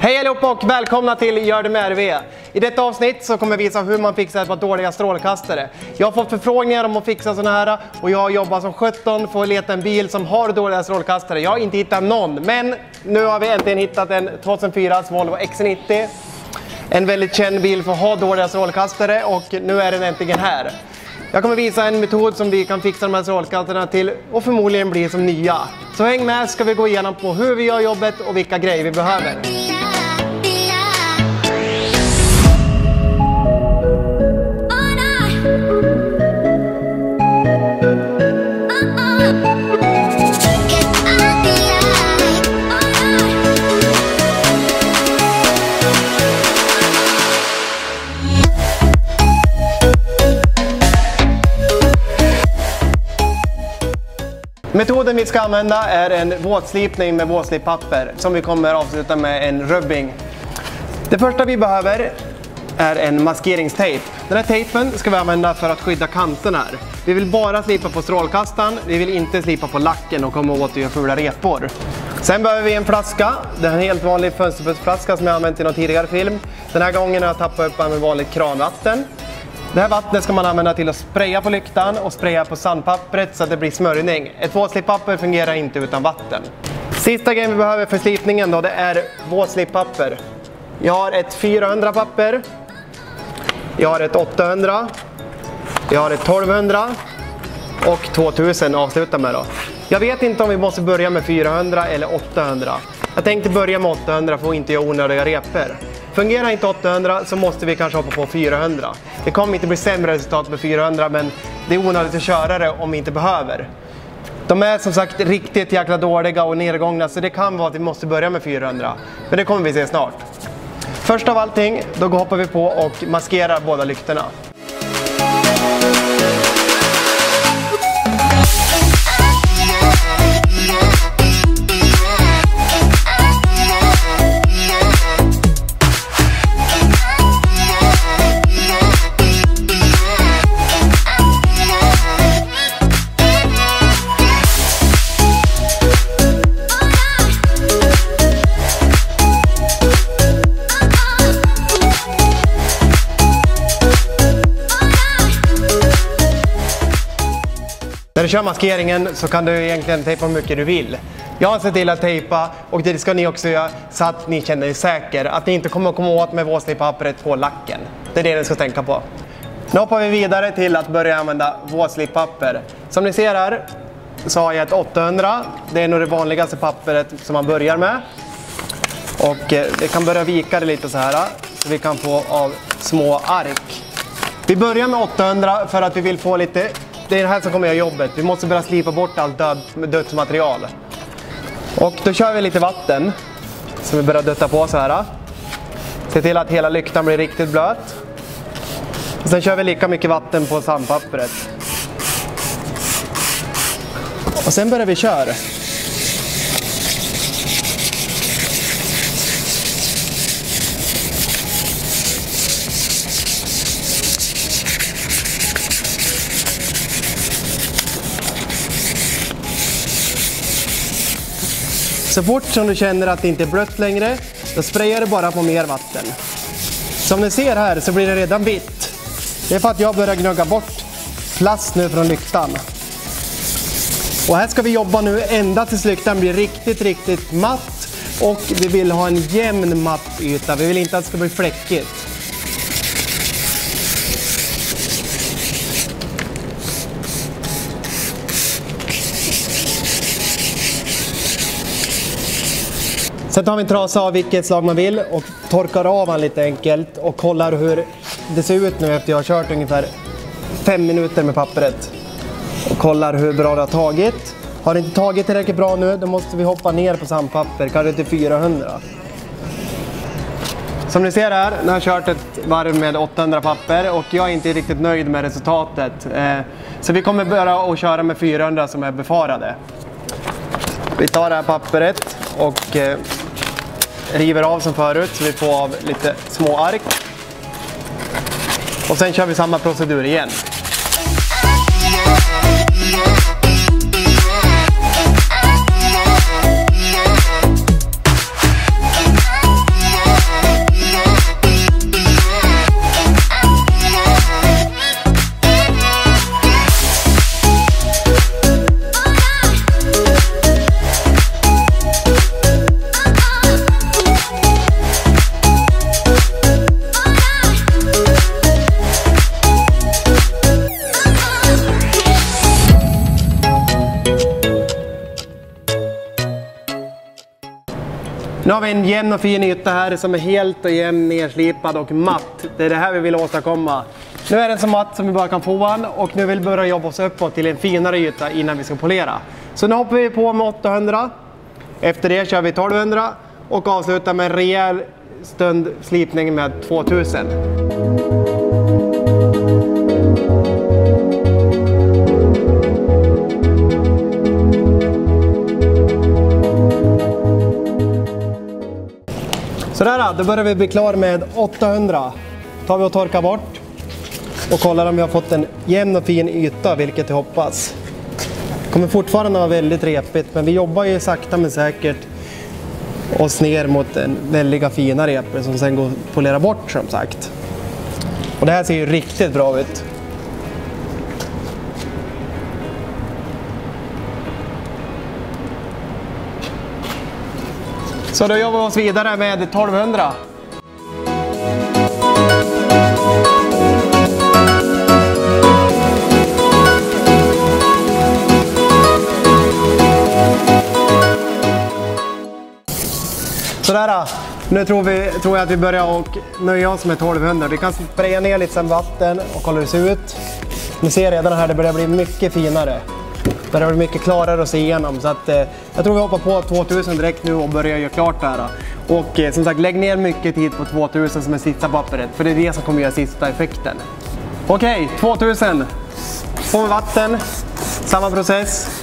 Hej allihopa och välkomna till Gör det med RV. I detta avsnitt så kommer jag visa hur man fixar ett par dåliga strålkastare. Jag har fått förfrågningar om att fixa sådana här och jag jobbar som 17 för att leta en bil som har dåliga strålkastare. Jag har inte hittat någon, men nu har vi äntligen hittat en 2004 Volvo XC90. En väldigt känd bil för att ha dåliga strålkastare och nu är den äntligen här. Jag kommer visa en metod som vi kan fixa de här strålkastarna till och förmodligen bli som nya. Så häng med, ska vi gå igenom på hur vi gör jobbet och vilka grejer vi behöver. Metoden vi ska använda är en våtslipning med våtslipapper som vi kommer avsluta med en rubbing. Det första vi behöver är en maskeringstejp. Den här tejpen ska vi använda för att skydda kanterna här. Vi vill bara slipa på strålkastaren, vi vill inte slipa på lacken och komma åt och göra fula repor. Sen behöver vi en flaska. Det är en helt vanlig fönsterputsflaska som jag använt i någon tidigare film. Den här gången har jag tappat upp med vanligt kranvatten. Det här vattnet ska man använda till att spraya på lyktan och spraya på sandpappret så att det blir smörjning. Ett våtslipapper fungerar inte utan vatten. Sista grejen vi behöver för slipningen då, det är våtslipapper. Jag har ett 400 papper. Jag har ett 800. Jag har ett 1200. Och 2000 avslutar med då. Jag vet inte om vi måste börja med 400 eller 800. Jag tänkte börja med 800 för att inte göra onödiga repor. Fungerar inte 800 så måste vi kanske hoppa på 400. Det kommer inte bli sämre resultat med 400, men det är onödigt att köra det om vi inte behöver. De är som sagt riktigt jäkla dåliga och nedgångna, så det kan vara att vi måste börja med 400. Men det kommer vi se snart. Först av allting, då hoppar vi på och maskerar båda lyktorna. När du kör maskeringen så kan du egentligen tejpa hur mycket du vill. Jag har sett till att tejpa, och det ska ni också göra så att ni känner er säker. Att ni inte kommer att komma åt med våtslippappret på lacken. Det är det ni ska tänka på. Nu hoppar vi vidare till att börja använda våtslipapper. Som ni ser här så har jag ett 800. Det är nog det vanligaste pappret som man börjar med. Och det kan börja vika det lite så här. Så vi kan få av små ark. Vi börjar med 800 för att vi vill få lite... Det är det här som kommer göra jobbet. Vi måste börja slipa bort allt dödsmaterial. Och då kör vi lite vatten. Så vi börjar dutta på så här. Se till att hela lyktan blir riktigt blöt. Och sen kör vi lika mycket vatten på sandpappret. Och sen börjar vi köra. Så fort som du känner att det inte är blött längre, då sprayar du bara på mer vatten. Som ni ser här så blir det redan vitt. Det är för att jag börjar gnugga bort plast nu från lyktan. Och här ska vi jobba nu ända tills lyktan blir riktigt matt. Och vi vill ha en jämn matt yta. Vi vill inte att det ska bli fläckigt. Sen tar vi en trasa av vilket slag man vill och torkar av den lite enkelt och kollar hur det ser ut nu efter jag har kört ungefär 5 minuter med pappret. Och kollar hur bra det har tagit. Har det inte tagit tillräckligt bra nu, då måste vi hoppa ner på sandpapper, kanske till 400. Som ni ser här, nu har jag kört ett varv med 800 papper och jag är inte riktigt nöjd med resultatet. Så vi kommer börja att köra med 400 som är befarade. Vi tar det här pappret och river av som förut så vi får av lite små ark. Och sen kör vi samma procedur igen. vi en jämn och fin yta här som är helt och jämn, nerslipad och matt. Det är det här vi vill åstadkomma. Nu är den så matt som vi bara kan få den och nu vill vi börja jobba oss uppåt till en finare yta innan vi ska polera. Så nu hoppar vi på med 800. Efter det kör vi 1200 och avslutar med en rejäl stund slipning med 2000. Sådär, då börjar vi bli klar med 800. Tar vi och torkar bort och kollar om vi har fått en jämn och fin yta, vilket jag hoppas. Kommer fortfarande vara väldigt repigt, men vi jobbar ju sakta men säkert oss ner mot en väldigt fina repor som sen går att polera bort som sagt. Och det här ser ju riktigt bra ut. Så då jobbar vi oss vidare med 1200. Sådär, nu tror jag att vi börjar och nöja oss med 1200. Vi kan spraya ner lite som vatten och kolla hur det ser ut. Ni ser redan här, det börjar bli mycket finare. Det börjar bli mycket klarare att se igenom. Så att, jag tror vi hoppar på 2000 direkt nu och börjar göra klart det här. Och som sagt, lägg ner mycket tid på 2000 som är sista pappret. För det är det som kommer göra sista effekten. Okej, 2000. På med vatten. Samma process.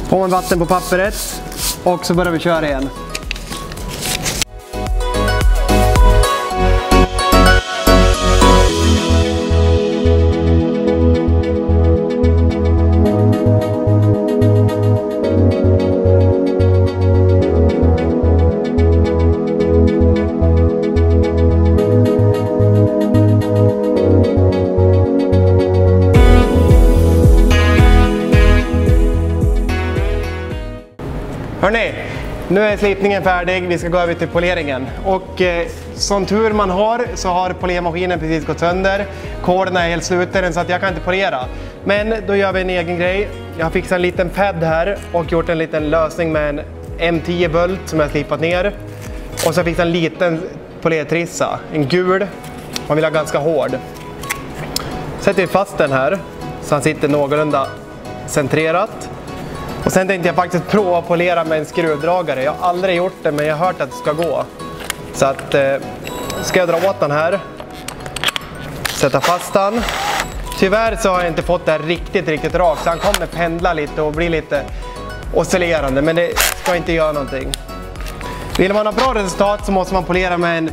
På med vatten på pappret. Och så börjar vi köra igen. Hörrni, nu är slipningen färdig, vi ska gå över till poleringen. Och som tur man har så har polermaskinen precis gått sönder. Koden är helt sluten så att jag kan inte polera. Men då gör vi en egen grej. Jag har fixat en liten pad här och gjort en liten lösning med en M10 bult som jag slipat ner. Och så har jag fixat en liten polertrissa, en gul. Man vill ha ganska hård. Sätter vi fast den här så han sitter någorlunda centrerat. Och sen tänkte jag faktiskt prova att polera med en skruvdragare. Jag har aldrig gjort det, men jag har hört att det ska gå. Så att ska jag dra åt den här. Sätta fast den. Tyvärr så har jag inte fått det här riktigt rakt. Så han kommer pendla lite och bli lite oscillerande. Men det ska inte göra någonting. Vill man ha bra resultat så måste man polera med en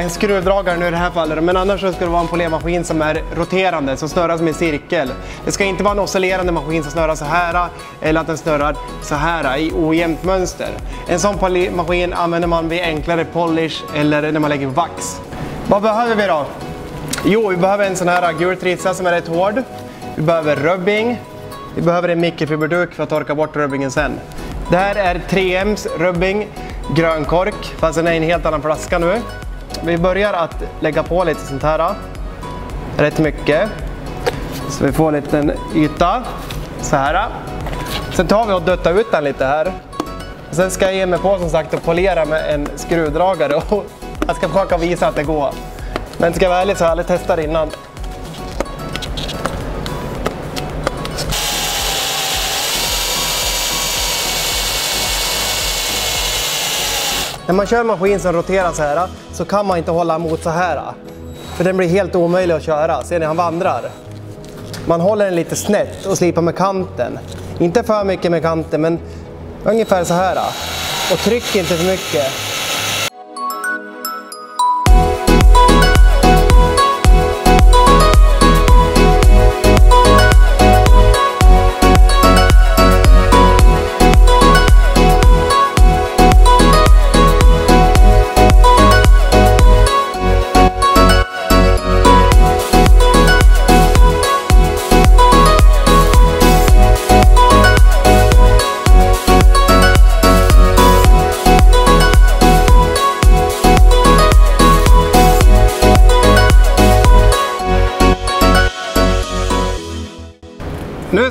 skruvdragare nu i det här fallet. Men annars så ska det vara en polermaskin som är roterande, som snurrar som en cirkel. Det ska inte vara en oscillerande maskin som snurrar så här eller att den snurrar så här i ojämnt mönster. En sån polermaskin använder man vid enklare polish eller när man lägger vax. Vad behöver vi då? Jo, vi behöver en sån här gul trissa som är rätt hård. Vi behöver rubbing. Vi behöver en mikrofiberduk för att torka bort rubbingen sen. Det här är 3M's rubbing grönkork, fast den är en helt annan flaska nu. Vi börjar att lägga på lite sånt här. Rätt mycket. Så vi får en liten yta. Så här. Sen tar vi och duttar ut den lite här. Sen ska jag ge mig på som sagt att polera med en skruvdragare. Och jag ska försöka visa att det går. Men ska jag vara ärlig så har jag aldrig testat innan. När man kör en maskin som roterar så här så kan man inte hålla emot så här. För den blir helt omöjlig att köra. Ser ni, han vandrar. Man håller den lite snett och slipar med kanten. Inte för mycket med kanten, men ungefär så här. Och tryck inte för mycket.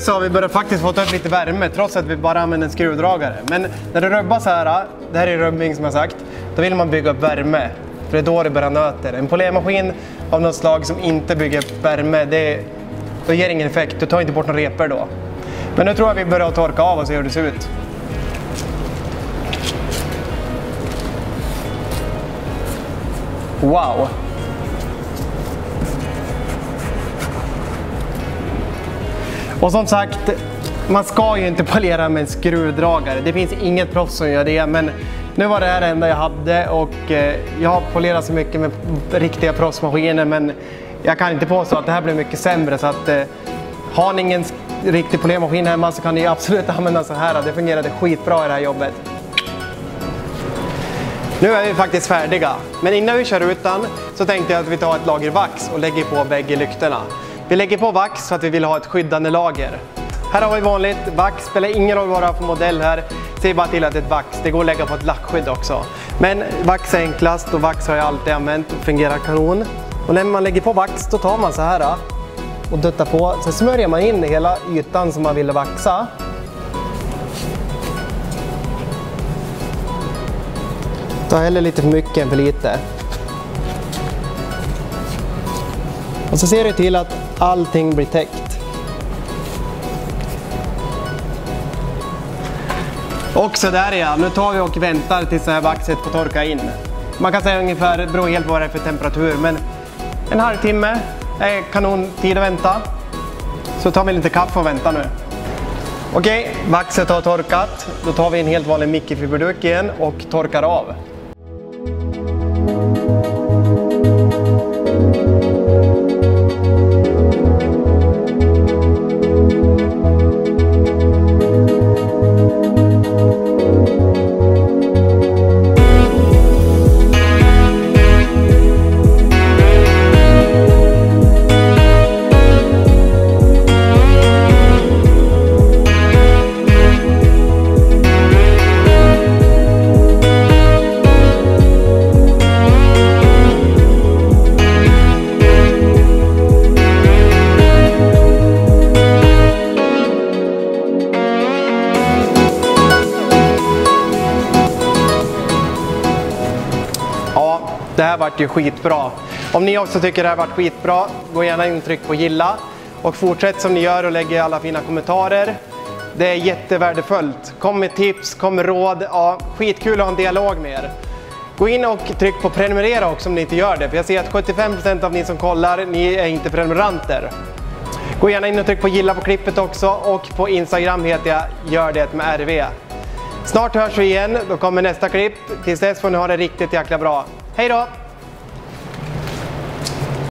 så har vi börjat faktiskt få upp lite värme trots att vi bara använder en skruvdragare. Men när det rubbas här, det här är rubbing som jag sagt, då vill man bygga upp värme. För det är då det börjar nöter. En polermaskin av något slag som inte bygger upp värme, då ger ingen effekt. Du tar inte bort några repor då. Men nu tror jag vi börjar torka av och se hur det ser ut. Wow! Och som sagt, man ska ju inte polera med en skruvdragare. Det finns inget proffs som gör det, men nu var det här det enda jag hade och jag har polerat så mycket med riktiga proffsmaskiner, men jag kan inte påstå att det här blir mycket sämre. Så att har ni ingen riktig polermaskin hemma så kan ni absolut använda så här. Det fungerade skitbra i det här jobbet. Nu är vi faktiskt färdiga, men innan vi kör ut den så tänkte jag att vi tar ett lager vax och lägger på bägge lyktorna. Vi lägger på vax för att vi vill ha ett skyddande lager. Här har vi vanligt vax, spelar ingen roll vad du har för modell här. Se bara till att det är ett vax, det går att lägga på ett lackskydd också. Men vax är enklast och vax har jag alltid använt och fungerar kanon. Och när man lägger på vax då tar man så här och duttar på. Sen smörjer man in hela ytan som man ville vaxa. Ta heller lite för mycket än för lite. Och så ser du till att allting blir täckt. Och så där ja, nu tar vi och väntar tills det här vaxet får torka in. Man kan säga ungefär, det beror helt på vad det är för temperatur, men en halvtimme är kanon tid att vänta. Så tar vi lite kaffe och väntar nu. Okej, vaxet har torkat. Då tar vi en helt vanlig mikrofiberduk igen och torkar av. Det här vart ju skitbra. Om ni också tycker det här vart skitbra, gå gärna in och tryck på gilla. Och fortsätt som ni gör och lägg alla fina kommentarer. Det är jättevärdefullt. Kom med tips, kom med råd. Ja, skitkul att ha en dialog med er. Gå in och tryck på prenumerera också om ni inte gör det. För jag ser att 75% av ni som kollar, ni är inte prenumeranter. Gå gärna in och tryck på gilla på klippet också. Och på Instagram heter jag Gör det med RV. Snart hörs vi igen, då kommer nästa klipp. Tills dess får ni ha det riktigt jäkla bra. Hej då!